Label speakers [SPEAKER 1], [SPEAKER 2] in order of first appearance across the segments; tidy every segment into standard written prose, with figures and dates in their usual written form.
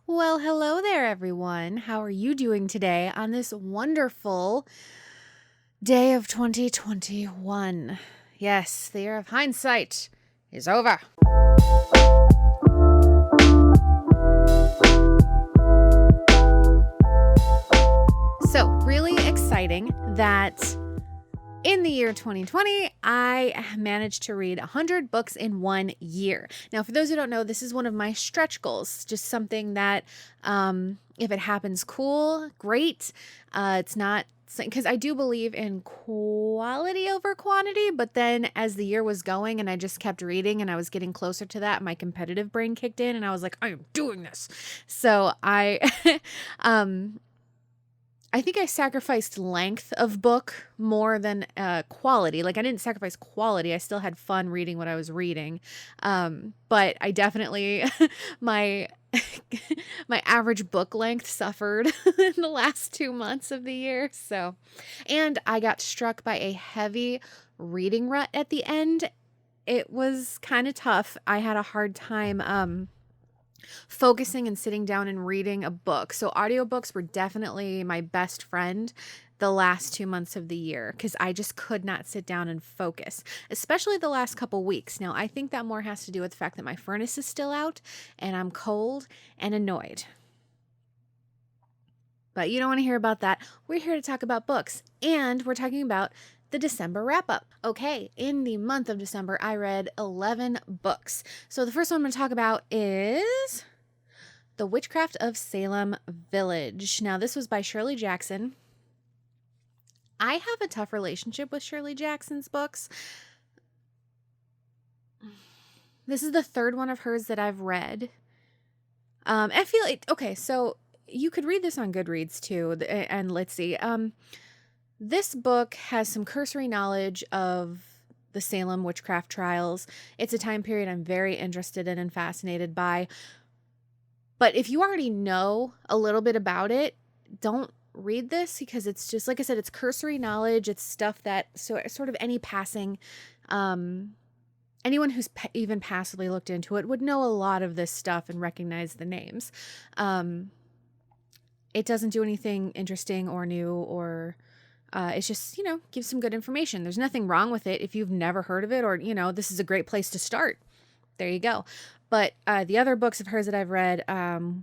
[SPEAKER 1] Well, hello there, everyone. How are you doing today on this wonderful day of 2021? Yes, the year of hindsight is over. So, really exciting that in the year 2020, I managed to read 100 books in 1 year. Now, for those who don't know, this is one of my stretch goals, just something that if it happens, cool, great. It's not because I do believe in quality over quantity, but then as the year was going and I just kept reading and I was getting closer to that, my competitive brain kicked in and I was like, I am doing this. So I think I sacrificed length of book more than quality. Like I didn't sacrifice quality. I still had fun reading what I was reading. But I definitely, my my average book length suffered in the last 2 months of the year. So, and I got struck by a heavy reading rut at the end. It was kind of tough. I had a hard time focusing and sitting down and reading a book. So audiobooks were definitely my best friend the last 2 months of the year because I just could not sit down and focus, especially the last couple weeks. Now, I think that more has to do with the fact that my furnace is still out and I'm cold and annoyed. But you don't want to hear about that. We're here to talk about books, and we're talking about the December wrap up. Okay, in the month of December, I read 11 books. So the first one I'm going to talk about is The Witchcraft of Salem Village. Now, this was by Shirley Jackson. I have a tough relationship with Shirley Jackson's books. This is the third one of hers that I've read. I feel like, okay, so you could read this on Goodreads too. And let's see. This book has some cursory knowledge of the Salem witchcraft trials. It's a time period I'm very interested in and fascinated by. But if you already know a little bit about it, don't read this because it's just, like I said, it's cursory knowledge. It's stuff that sort of any passing, anyone who's even passively looked into it would know a lot of this stuff and recognize the names. It doesn't do anything interesting or new or it's just, gives some good information. There's nothing wrong with it if you've never heard of it or, this is a great place to start. There you go. But the other books of hers that I've read,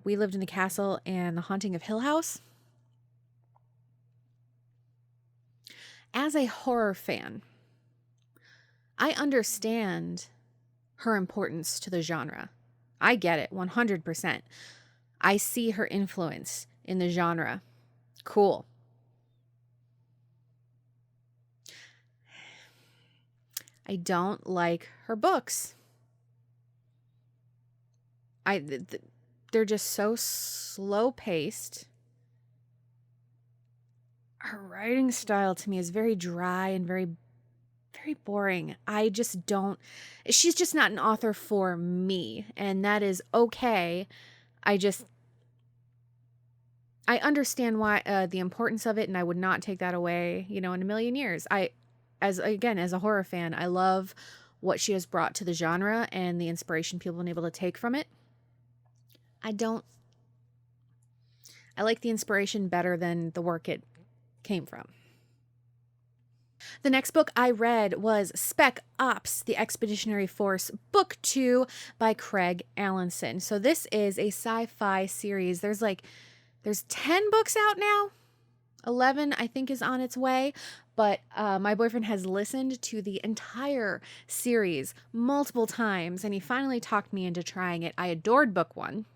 [SPEAKER 1] We Lived in a Castle and The Haunting of Hill House. As a horror fan, I understand her importance to the genre. I get it, 100%. I see her influence in the genre. Cool. I don't like her books. They're just so slow-paced. Her writing style to me is very dry and very, very boring. She's just not an author for me, and that is okay. I understand why the importance of it, and I would not take that away, in a million years. As a horror fan, I love what she has brought to the genre and the inspiration people have been able to take from it. I like the inspiration better than the work it came from. The next book I read was Spec Ops, The Expeditionary Force, Book 2 by Craig Allenson. So this is a sci-fi series. There's 10 books out now. 11, I think, is on its way. But my boyfriend has listened to the entire series multiple times, and he finally talked me into trying it. I adored book 1.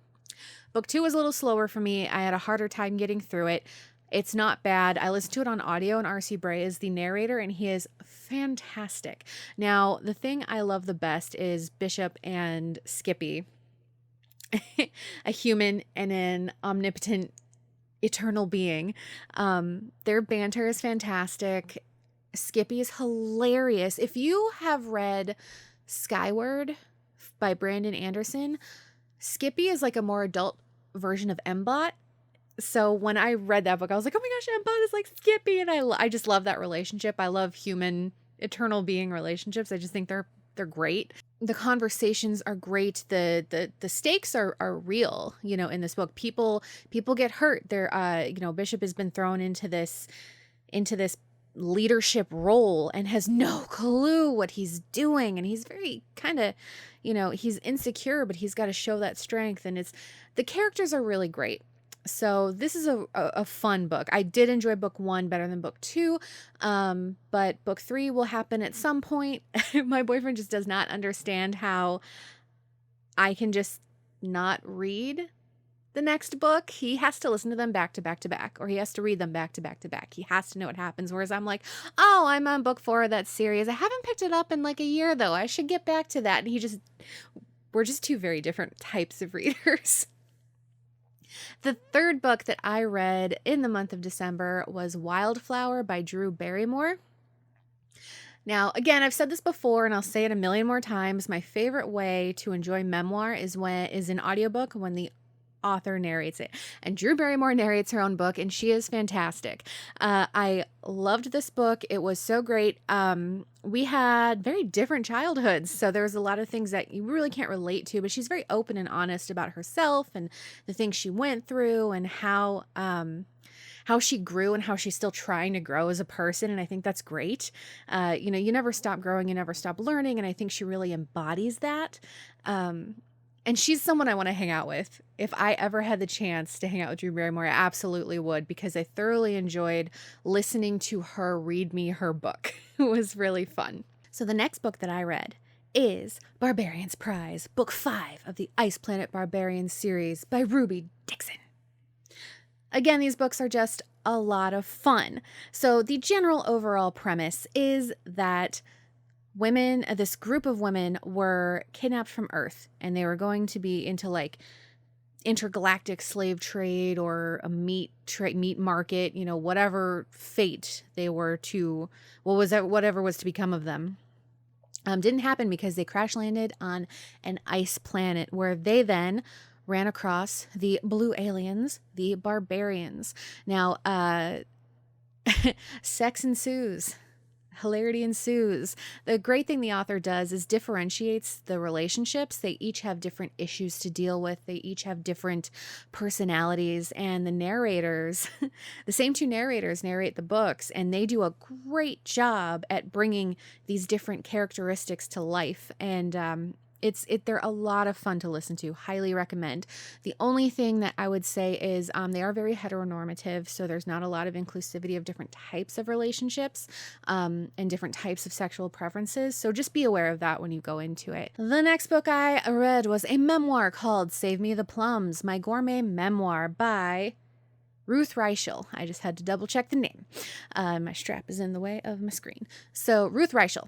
[SPEAKER 1] Book 2 was a little slower for me. I had a harder time getting through it. It's not bad. I listened to it on audio, and R.C. Bray is the narrator, and he is fantastic. Now, the thing I love the best is Bishop and Skippy, a human and an omnipotent eternal being. Their banter is fantastic. Skippy is hilarious. If you have read Skyward by Brandon Anderson, Skippy is like a more adult version of Mbot. So when I read that book, I was like, oh my gosh, Mbot is like Skippy. And I just love that relationship. I love human eternal being relationships. I just think they're They're great. The conversations are great. The stakes are real, in this book. People get hurt. They're Bishop has been thrown into this leadership role and has no clue what he's doing, and he's very kind of, he's insecure, but he's got to show that strength, and the characters are really great. So this is a fun book. I did enjoy book 1 better than book 2, but book 3 will happen at some point. My boyfriend just does not understand how I can just not read the next book. He has to listen to them back to back to back, or he has to read them back to back to back. He has to know what happens, whereas I'm like, oh, I'm on book 4 of that series. I haven't picked it up in like a year, though. I should get back to that. And we're just two very different types of readers. The third book that I read in the month of December was Wildflower by Drew Barrymore. Now, again, I've said this before and I'll say it a million more times. My favorite way to enjoy memoir is an audiobook when the author narrates it. And Drew Barrymore narrates her own book, and she is fantastic. I loved this book. It was so great. We had very different childhoods, so there was a lot of things that you really can't relate to, but she's very open and honest about herself and the things she went through and how she grew and how she's still trying to grow as a person. And I think that's great. You never stop growing, you never stop learning. And I think she really embodies that. And she's someone I want to hang out with. If I ever had the chance to hang out with Drew Barrymore, I absolutely would, because I thoroughly enjoyed listening to her read me her book. It was really fun. So the next book that I read is Barbarians Prize, Book 5 of the Ice Planet Barbarians series by Ruby Dixon. Again, these books are just a lot of fun. So the general overall premise is that this group of women were kidnapped from Earth, and they were going to be into like intergalactic slave trade or a meat market, whatever fate they were to, whatever was to become of them. Didn't happen because they crash landed on an ice planet where they then ran across the blue aliens, the Barbarians. Now, sex ensues. Hilarity ensues. The great thing the author does is differentiates the relationships. They each have different issues to deal with. They each have different personalities, and the narrators, the same two narrators narrate the books, and they do a great job at bringing these different characteristics to life. And they're a lot of fun to listen to. Highly recommend. The only thing that I would say is they are very heteronormative, so there's not a lot of inclusivity of different types of relationships and different types of sexual preferences. So just be aware of that when you go into it. The next book I read was a memoir called Save Me The Plums, My Gourmet Memoir by Ruth Reichel. I just had to double check the name. My strap is in the way of my screen. So Ruth Reichel.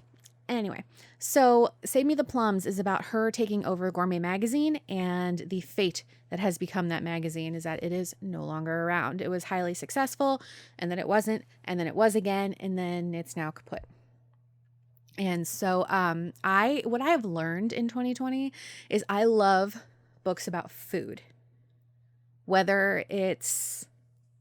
[SPEAKER 1] Anyway, so Save Me the Plums is about her taking over Gourmet magazine, and the fate that has become that magazine is that it is no longer around. It was highly successful, and then it wasn't, and then it was again, and then it's now kaput. And so what I have learned in 2020 is I love books about food. Whether it's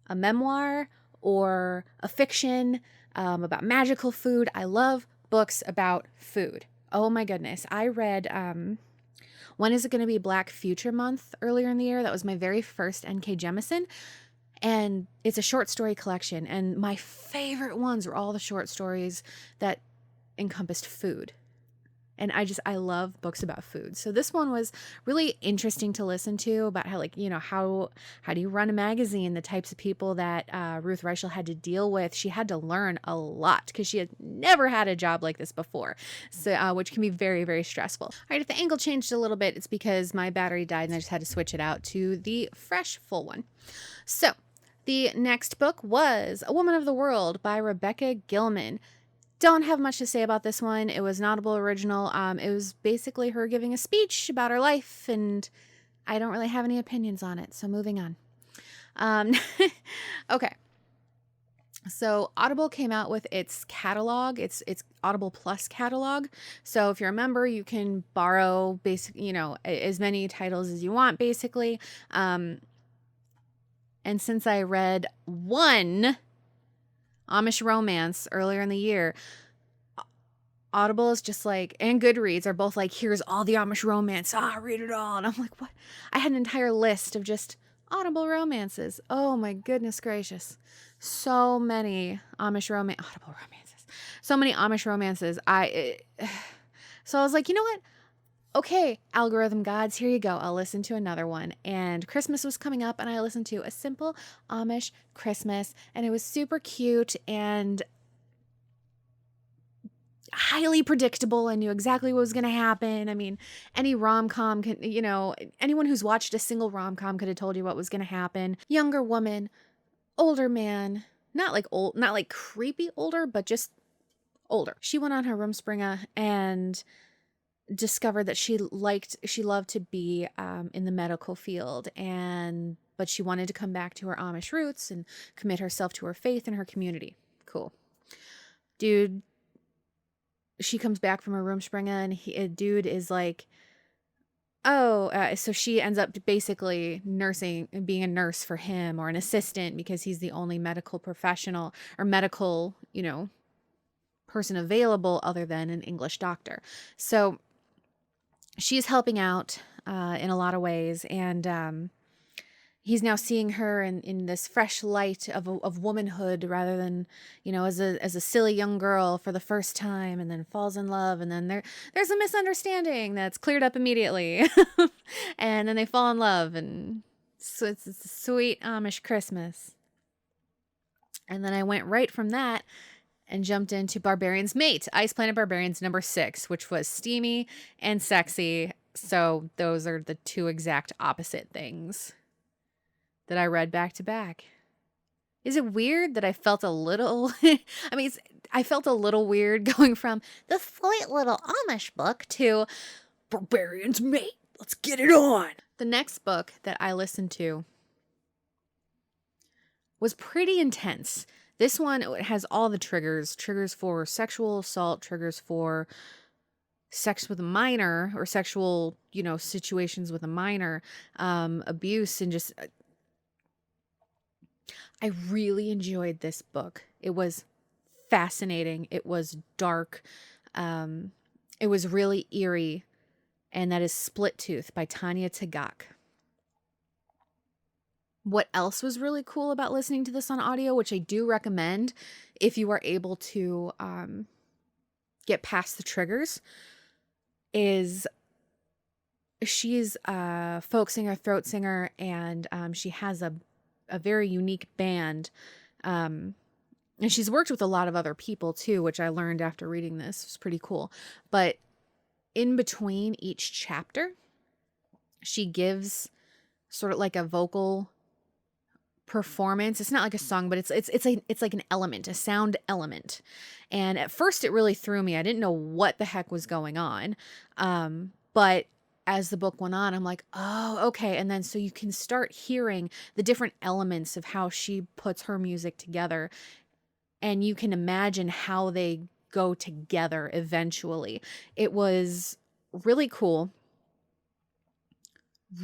[SPEAKER 1] a memoir or a fiction about magical food, I love books about food. Oh my goodness. I read, when is it going to be Black Future Month earlier in the year? That was my very first N.K. Jemisin. And it's a short story collection. And my favorite ones were all the short stories that encompassed food. And I love books about food. So this one was really interesting to listen to about how, how do you run a magazine, the types of people that Ruth Reichel had to deal with. She had to learn a lot because she had never had a job like this before, so which can be very, very stressful. All right, if the angle changed a little bit, it's because my battery died and I just had to switch it out to the fresh, full one. So the next book was A Woman of the World by Rebecca Gilman. Don't have much to say about this one. It was an Audible original. It was basically her giving a speech about her life, and I don't really have any opinions on it, so moving on. Okay. So Audible came out with its catalog. It's Audible Plus catalog. So if you're a member, you can borrow as many titles as you want, basically. And since I read one Amish romance earlier in the year, Audible is just like, and Goodreads are both like, here's all the Amish romance. Read it all. And I'm like, what? I had an entire list of just Audible romances. Oh my goodness gracious. So many Audible romances. So many Amish romances. So I was like, you know what? Okay, algorithm gods, here you go. I'll listen to another one. And Christmas was coming up, and I listened to A Simple Amish Christmas, and it was super cute and highly predictable. I knew exactly what was going to happen. I mean, any rom-com can, anyone who's watched a single rom-com could have told you what was going to happen. Younger woman, older man, not like old, not like creepy older, but just older. She went on her Rumspringa and discovered that she loved to be in the medical field, but she wanted to come back to her Amish roots and commit herself to her faith and her community. Cool. Dude, she comes back from her Rumspringa and a dude is like, so she ends up basically being a nurse for him or an assistant because he's the only medical professional or medical, person available other than an English doctor. So she's helping out in a lot of ways, and he's now seeing her in this fresh light of womanhood rather than, as a silly young girl for the first time, and then falls in love, and then there's a misunderstanding that's cleared up immediately, and then they fall in love, and so it's a sweet Amish Christmas. And then I went right from that and jumped into Barbarians Mate, Ice Planet Barbarians #6, which was steamy and sexy. So those are the two exact opposite things that I read back to back. Is it weird that I felt a little, I felt a little weird going from the sweet little Amish book to Barbarians Mate, let's get it on. The next book that I listened to was pretty intense. This one has all the triggers for sexual assault, triggers for sex with a minor or sexual, situations with a minor, abuse, and just, I really enjoyed this book. It was fascinating. It was dark. It was really eerie. And that is Split Tooth by Tanya Tagaq. What else was really cool about listening to this on audio, which I do recommend if you are able to get past the triggers, is she's a folk singer, throat singer, and she has a very unique band. And she's worked with a lot of other people too, which I learned after reading this. It was pretty cool. But in between each chapter, she gives sort of like a vocal performance. It's not like a song, but it's like an element, a sound element. And at first it really threw me. I didn't know what the heck was going on. But as the book went on, I'm like, oh, okay. And then so you can start hearing the different elements of how she puts her music together. And you can imagine how they go together eventually. It was really cool,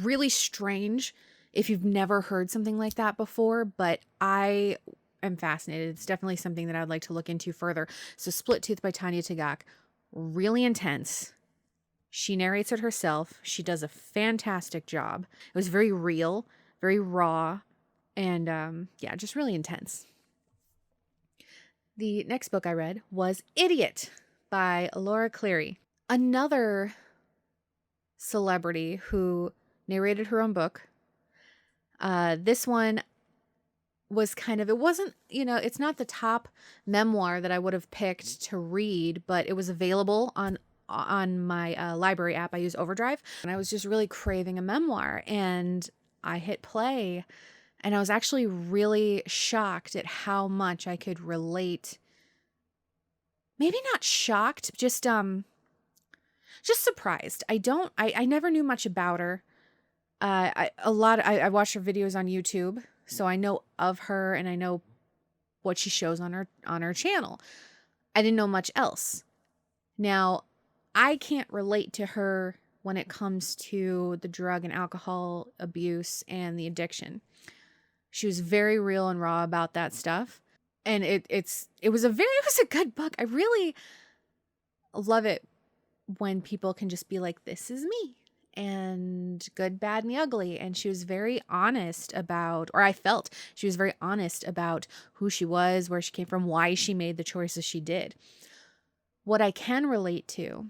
[SPEAKER 1] really strange if you've never heard something like that before, but I am fascinated. It's definitely something that I'd like to look into further. So Split Tooth by Tanya Tagaq, really intense. She narrates it herself. She does a fantastic job. It was very real, very raw, and just really intense. The next book I read was Idiot by Laura Cleary, another celebrity who narrated her own book. This one was it wasn't, it's not the top memoir that I would have picked to read, but it was available on my library app. I use Overdrive, and I was just really craving a memoir, and I hit play, and I was actually really shocked at how much I could relate. Maybe not shocked, just surprised. I never knew much about her. I watch her videos on YouTube, so I know of her and I know what she shows on her channel. I didn't know much else. Now, I can't relate to her when it comes to the drug and alcohol abuse and the addiction. She was very real and raw about that stuff. And it was a good book. I really love it when people can just be like, this is me, and good, bad, and the ugly. And she was very honest about, or I felt she was very honest about who she was, where she came from, why she made the choices she did. What I can relate to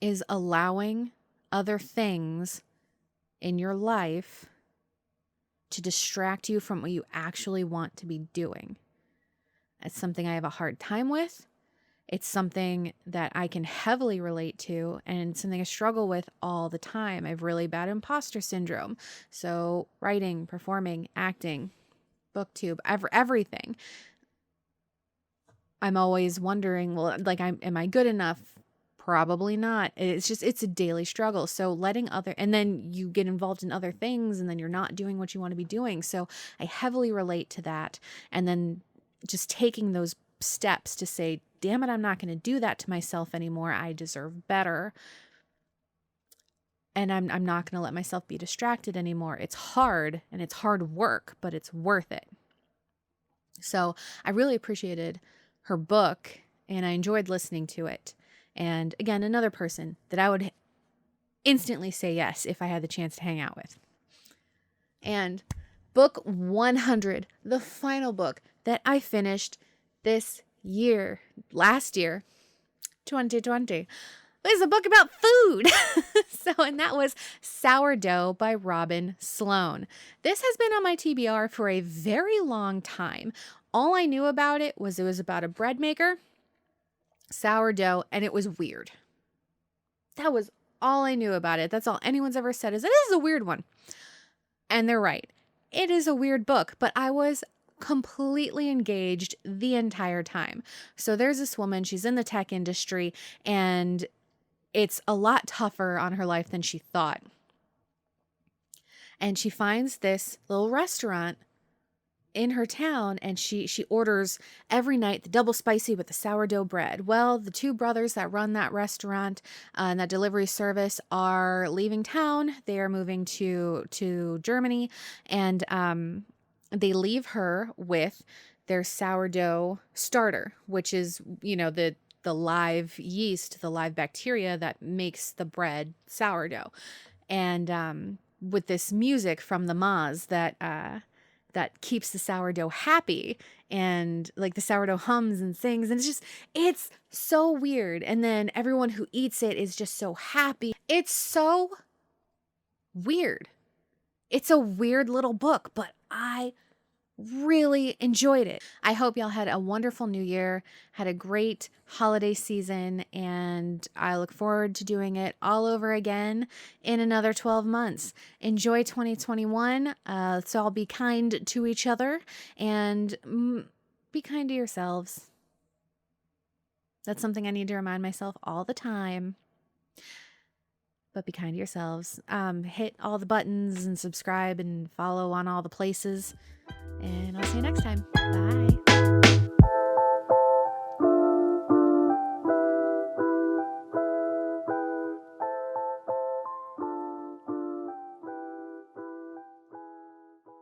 [SPEAKER 1] is allowing other things in your life to distract you from what you actually want to be doing. It's something I have a hard time with. It's something that I can heavily relate to, and something I struggle with all the time. I have really bad imposter syndrome. So writing, performing, acting, booktube, everything. I'm always wondering, well, like, am I good enough? Probably not. It's a daily struggle. So and then you get involved in other things, and then you're not doing what you want to be doing. So I heavily relate to that. And then just taking those steps to say, damn it, I'm not going to do that to myself anymore. I deserve better. And I'm not going to let myself be distracted anymore. It's hard, and it's hard work, but it's worth it. So I really appreciated her book, and I enjoyed listening to it. And again, another person that I would instantly say yes if I had the chance to hang out with. And book 100, the final book that I finished last year, 2020, is a book about food. And that was Sourdough by Robin Sloan. This has been on my TBR for a very long time. All I knew about it was about a bread maker, sourdough, and it was weird. That was all I knew about it. That's all anyone's ever said, is it is a weird one. And they're right. It is a weird book, but I was completely engaged the entire time. So there's this woman, she's in the tech industry, and it's a lot tougher on her life than she thought. And she finds this little restaurant in her town, and she orders every night the double spicy with the sourdough bread. Well, the two brothers that run that restaurant and that delivery service are leaving town. They are moving to Germany, and they leave her with their sourdough starter, which is, the live yeast, the live bacteria that makes the bread sourdough. And with this music from the Ma's that keeps the sourdough happy, and like the sourdough hums and sings, and it's so weird. And then everyone who eats it is just so happy. It's so weird. It's a weird little book, but I really enjoyed it. I hope y'all had a wonderful new year, had a great holiday season, and I look forward to doing it all over again in another 12 months. Enjoy 2021. Let's all be kind to each other, and be kind to yourselves. That's something I need to remind myself all the time. But be kind to yourselves. Hit all the buttons and subscribe and follow on all the places. And I'll see you next time. Bye.